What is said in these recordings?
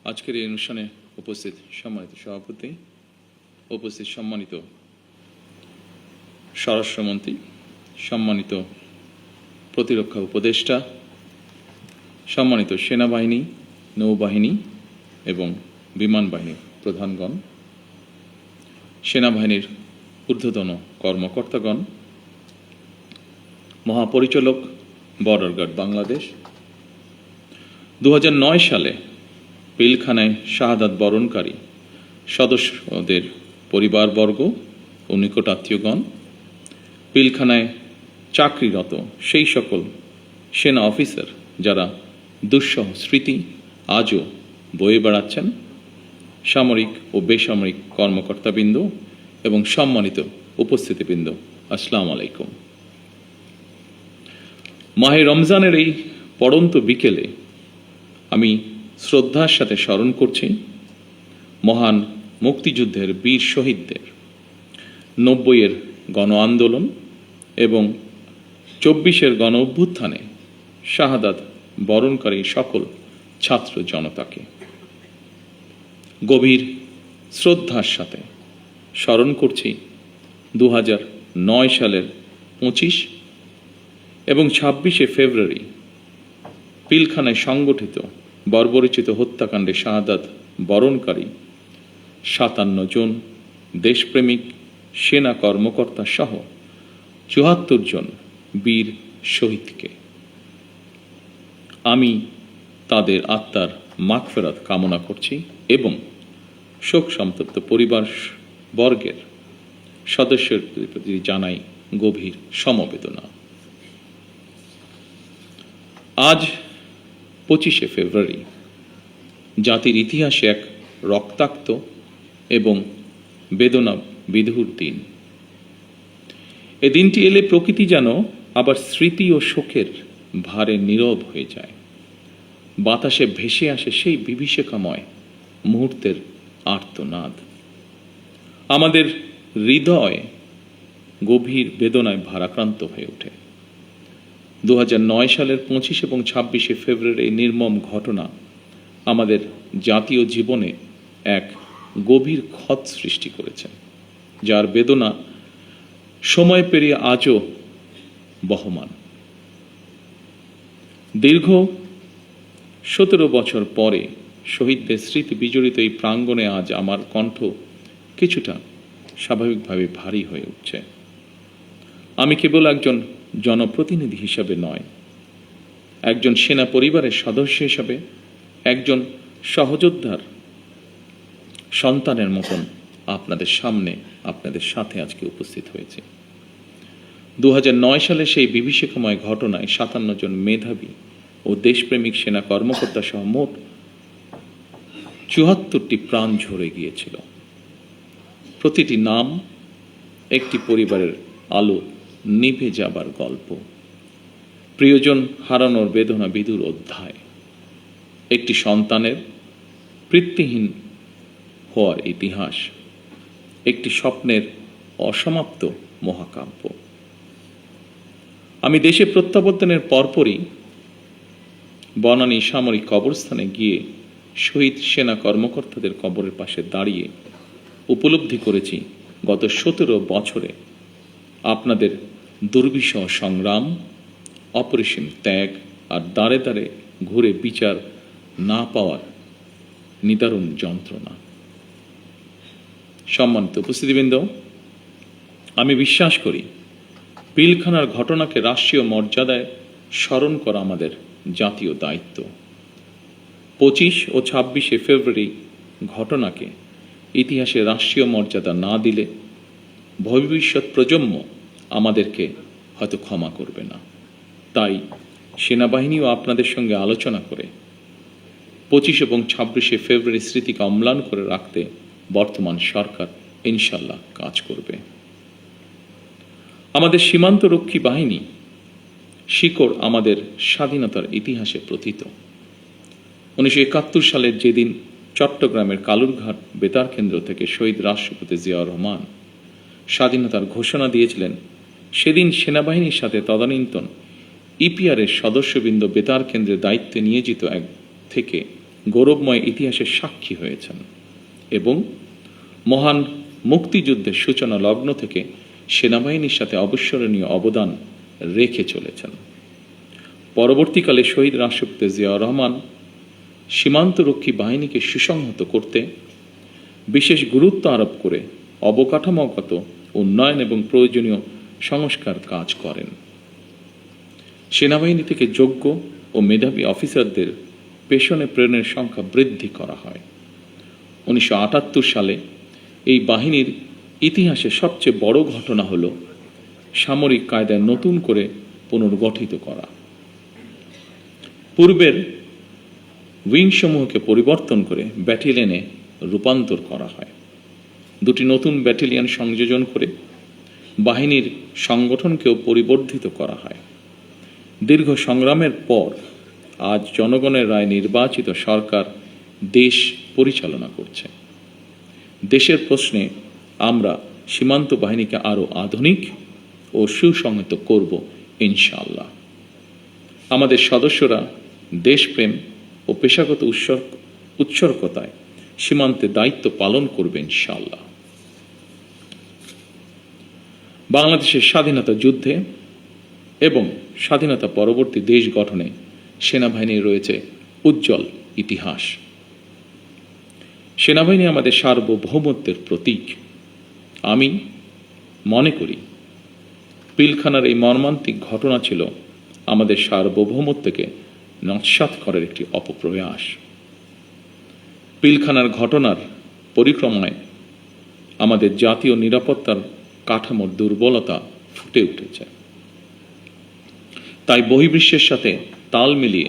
আজকের এই অনুষ্ঠানে উপস্থিত সম্মানিত সভাপতি, উপস্থিত সম্মানিত স্বরাষ্ট্রমন্ত্রী, সম্মানিত প্রতিরক্ষা উপদেষ্টা, সম্মানিত সেনাবাহিনী, নৌবাহিনী এবং বিমান বাহিনীর প্রধানগণ, সেনাবাহিনীর ঊর্ধ্বতন কর্মকর্তাগণ, মহাপরিচালক বর্ডার গার্ড বাংলাদেশ, 2009 সালে পিলখানায় শাহাদাত বরণকারী সদস্যদের পরিবারবর্গ ও নিকটাত্মীয়গণ, পিলখানায় চাকরিরত সেই সকল সেনা অফিসার যারা দুঃসহ স্মৃতি আজও বয়ে বেড়াচ্ছেন, সামরিক ও বেসামরিক কর্মকর্তাবৃন্দ এবং সম্মানিত উপস্থিতিবৃন্দ, আসসালামু আলাইকুম। মাহে রমজানের এই পড়ন্ত বিকেলে আমি শ্রদ্ধার সাথে স্মরণ করছি মহান মুক্তিযুদ্ধের বীর শহীদদের, 90-এর গণ আন্দোলন এবং 24-এর গণ অভ্যুত্থানে শাহাদাত বরণকারী সকল ছাত্র জনতাকে গভীর শ্রদ্ধার সাথে স্মরণ করছি 2009 সালের 25 এবং 26শে ফেব্রুয়ারি পিলখানায় সংগঠিত বর্বরোচিত হত্যাকাণ্ডে শাহাদাত বরণকারী 57 জন দেশপ্রেমিক সেনা কর্মকর্তা সহ 74 জন বীর শহীদকে। আমি তাদের আত্মার মাগফিরাত কামনা করছি এবং শোক সন্তপ্ত পরিবার বর্গের সদস্যদের প্রতি জানাই গভীর সমবেদনা। আজ 25শে ফেব্রুয়ারি জাতির ইতিহাসে এক রক্তাক্ত এবং বেদনা বিধুর দিন। এ দিনটি এলে প্রকৃতি যেন আবার স্মৃতি ও শোকের ভারে নীরব হয়ে যায়। বাতাসে ভেসে আসে সেই বিভীষিকাময় মুহূর্তের আর্তনাদ। আমাদের হৃদয় গভীর বেদনায় ভারাক্রান্ত হয়ে ওঠে। 2009 সালের 25 এবং 26শে ফেব্রুয়ারি এই নির্মম ঘটনা আমাদের জাতীয় জীবনে এক গভীর ক্ষত সৃষ্টি করেছে, যার বেদনা সময় পেরিয়ে আজও বহমান। দীর্ঘ 17 বছর পরে শহীদদের স্মৃতি বিজড়িত এই প্রাঙ্গণে আজ আমার কণ্ঠ কিছুটা স্বাভাবিকভাবে ভারী হয়ে উঠছে। আমি কেবল একজন জনপ্রতিনিধি হিসাবে নয়, একজন সেনা পরিবারের সদস্য হিসাবে, একজন সহযোদ্ধার সন্তানের মতন আপনাদের সামনে, আপনাদের সাথে আজকে উপস্থিত হয়েছে। 2009 সালে সেই বিভীষিকাময় ঘটনায় 57 জন মেধাবী ও দেশপ্রেমিক সেনা কর্মকর্তা সহ মোট 74টি প্রাণ ঝরে গিয়েছিল। প্রতিটি নাম একটি পরিবারের আলো নিভে যাবার গল্প, প্রিয়জন হারানোর বেদনা বিধুর অধ্যায়, একটি সন্তানের পিতৃহীন হওয়ার ইতিহাস, একটি স্বপ্নের অসমাপ্ত মহাকাব্য। আমি দেশে প্রত্যাবর্তনের পরপরই বনানী সামরিক কবরস্থানে গিয়ে শহীদ সেনা কর্মকর্তাদের কবরের পাশে দাঁড়িয়ে উপলব্ধি করেছি গত 17 বছরে আপনাদের দুর্বিষহ সংগ্রাম, অপরিসীম ত্যাগ আর দাঁড়ে দাঁড়ে ঘুরে বিচার না পাওয়ার নিদারুণ যন্ত্রণা। সম্মানিত উপস্থিতিবৃন্দ, আমি বিশ্বাস করি পিলখানার ঘটনাকে রাষ্ট্রীয় মর্যাদায় স্মরণ করা আমাদের জাতীয় দায়িত্ব। 25 ও 26শে ফেব্রুয়ারি ঘটনাকে ইতিহাসে রাষ্ট্রীয় মর্যাদা না দিলে ভবিষ্যৎ প্রজন্ম আমাদেরকে হয়তো ক্ষমা করবে না। তাই সেনাবাহিনীও আপনাদের সঙ্গে আলোচনা করে 25 এবং 26শে ফেব্রুয়ারি স্মৃতিকে অম্লান করে রাখতে বর্তমান সরকার ইনশাল্লাহ কাজ করবে। আমাদের সীমান্ত রক্ষী বাহিনী শিকড় আমাদের স্বাধীনতার ইতিহাসে প্রথিত। 1971 সালের যেদিন চট্টগ্রামের কালুরঘাট বেতার কেন্দ্র থেকে শহীদ রাষ্ট্রপতি জিয়াউর রহমান স্বাধীনতার ঘোষণা দিয়েছিলেন, সেদিন সেনাবাহিনীর সাথে তদানীন্তন ইপিআর এর সদস্যবৃন্দ বেতার কেন্দ্রের দায়িত্বে নিয়োজিত এক থেকে গৌরবময় ইতিহাসের সাক্ষী হয়েছেন এবং মহান মুক্তিযুদ্ধের সূচনা লগ্ন থেকে সেনাবাহিনীর সাথে অবিস্মরণীয় অবদান রেখে চলেছেন। পরবর্তীকালে শহীদ রাষ্ট্রপতি জিয়াউর রহমান সীমান্তরক্ষী বাহিনীকে সুসংহত করতে বিশেষ গুরুত্ব আরোপ করে অবকাঠামোগত উন্নয়ন এবং প্রয়োজনীয় সংস্কার কাজ করেন। সেনাবাহিনী থেকে যোগ্য ও মেধাবী অফিসারদের পেশনে প্রেরণের সংখ্যা বৃদ্ধি করা হয়। 1978 সালে এই বাহিনীর ইতিহাসে সবচেয়ে বড় ঘটনা হল সামরিক কায়দায় নতুন করে পুনর্গঠিত করা। পূর্বের উইংসমূহকে পরিবর্তন করে ব্যাটালিয়নে রূপান্তর করা হয়। দুটি নতুন ব্যাটালিয়ন সংযোজন করে বাহিনীর সংগঠনকেও পরিবর্ধিত করা হয়। দীর্ঘ সংগ্রামের পর আজ জনগণের রায় নির্বাচিত সরকার দেশ পরিচালনা করছে। দেশের প্রশ্নে আমরা সীমান্ত বাহিনীকে আরও আধুনিক ও সুসংহত করব ইনশাআল্লাহ। আমাদের সদস্যরা দেশপ্রেম ও পেশাগত উৎসর্গতায় সীমান্তে দায়িত্ব পালন করবে ইনশাআল্লাহ। বাংলাদেশের স্বাধীনতা যুদ্ধে এবং স্বাধীনতা পরবর্তী দেশ গঠনে সেনাবাহিনীর রয়েছে উজ্জ্বল ইতিহাস। সেনাবাহিনী আমাদের সার্বভৌমত্বের প্রতীক। আমি মনে করি পিলখানার এই মর্মান্তিক ঘটনা ছিল আমাদের সার্বভৌমত্বকে নস্যাৎ করার একটি অপপ্রয়াস। পিলখানার ঘটনার পরিক্রমায় আমাদের জাতীয় নিরাপত্তার কাঠামোর দুর্বলতা ফুটে উঠেছে। তাই বহির্বিশ্বের সাথে তাল মিলিয়ে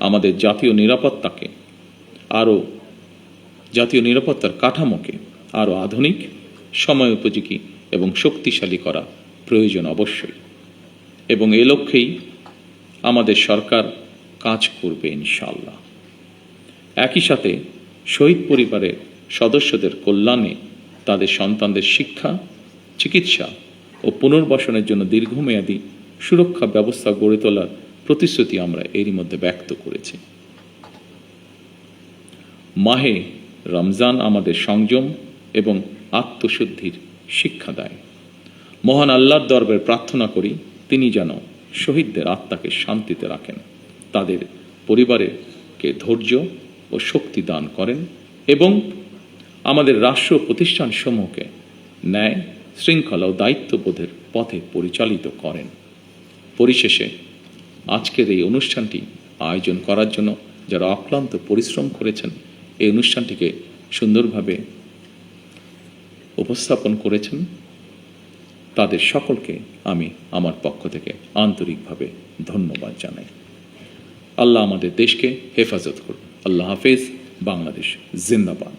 আমাদের জাতীয় নিরাপত্তার কাঠামোকে আরও আধুনিক, সময় উপযোগী এবং শক্তিশালী করা প্রয়োজন অবশ্যই, এবং এ লক্ষ্যেই আমাদের সরকার কাজ করবে ইনশাআল্লাহ। একই সাথে শহীদ পরিবারের সদস্যদের কল্যাণে তাদের সন্তানদের শিক্ষা, চিকিৎসা ও পুনর্বাসনের জন্য দীর্ঘমেয়াদী সুরক্ষা ব্যবস্থা গড়ে তোলার প্রতিশ্রুতি আমরা এরই মধ্যে ব্যক্ত করেছি। মাহে রমজান আমাদের সংযম এবং আত্মশুদ্ধির শিক্ষা দেয়। মহান আল্লাহর দরবারে প্রার্থনা করি তিনি যেন শহীদদের আত্মাকে শান্তিতে রাখেন, তাদের পরিবারকে ধৈর্য ও শক্তি দান করেন এবং আমাদের রাষ্ট্র প্রতিষ্ঠানসমূহকে ন্যায়, শৃঙ্খলা ও দায়িত্ববোধের পথে পরিচালিত করেন। পরিশেষে আজকের এই অনুষ্ঠানটি আয়োজন করার জন্য যারা অক্লান্ত পরিশ্রম করেছেন, এই অনুষ্ঠানটিকে সুন্দরভাবে উপস্থাপন করেছেন, তাদের সকলকে আমি আমার পক্ষ থেকে আন্তরিকভাবে ধন্যবাদ জানাই। আল্লাহ আমাদের দেশকে হেফাজত করুন। আল্লাহ হাফেজ। বাংলাদেশ জিন্দাবাদ।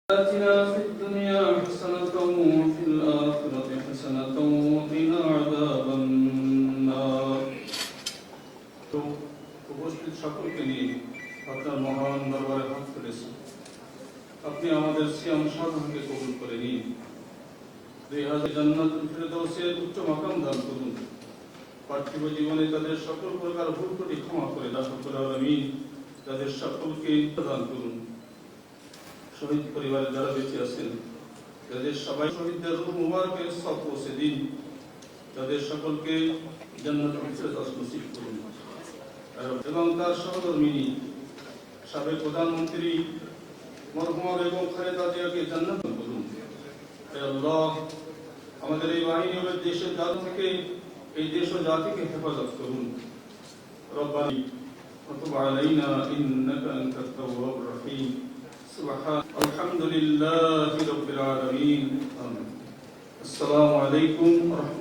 آتنا في الدنيا حسنة وفي الآخرة حسنة وقنا عذاب النار। তো উপস্থিত সকলকে নিয়ে আপনার মহান দরবারে হাত তুলেছি। আপনি আমাদের সিয়াম সাধনকে কবুল করে নিন। 2000 জান্নাতুল ফিরদাউসের উচ্চ মাকাম দান করুন। পার্থিব জীবনে তাদের সকল প্রকার ভুল ত্রুটি ক্ষমা করে দান করুন আমিন। তাদের সকলকে প্রদান করুন। শহীদ পরিবারের যারা বেঁচে আছেন তাদের সবাই শহীদদের রূহ মুবারকের সওয়াব পৌঁছে দিন। তাদের সকলকে জান্নাতুল ফিরদাউস নসিব করুন। এবং তার সহধর্মিনী সাবেক প্রধানমন্ত্রী মরহুমা বেগম খালেদা জিয়াকে জান্নাত দান করুন। হে আল্লাহ, আমাদের এই বাহিনী ও দেশের জাত থেকে এই দেশ ও জাতিকে হেফাজত করুন। রব্বানা وتب علينا إنك أنت التواب الرحيم الحمد لله رب العالمين. السلام عليكم ورحمة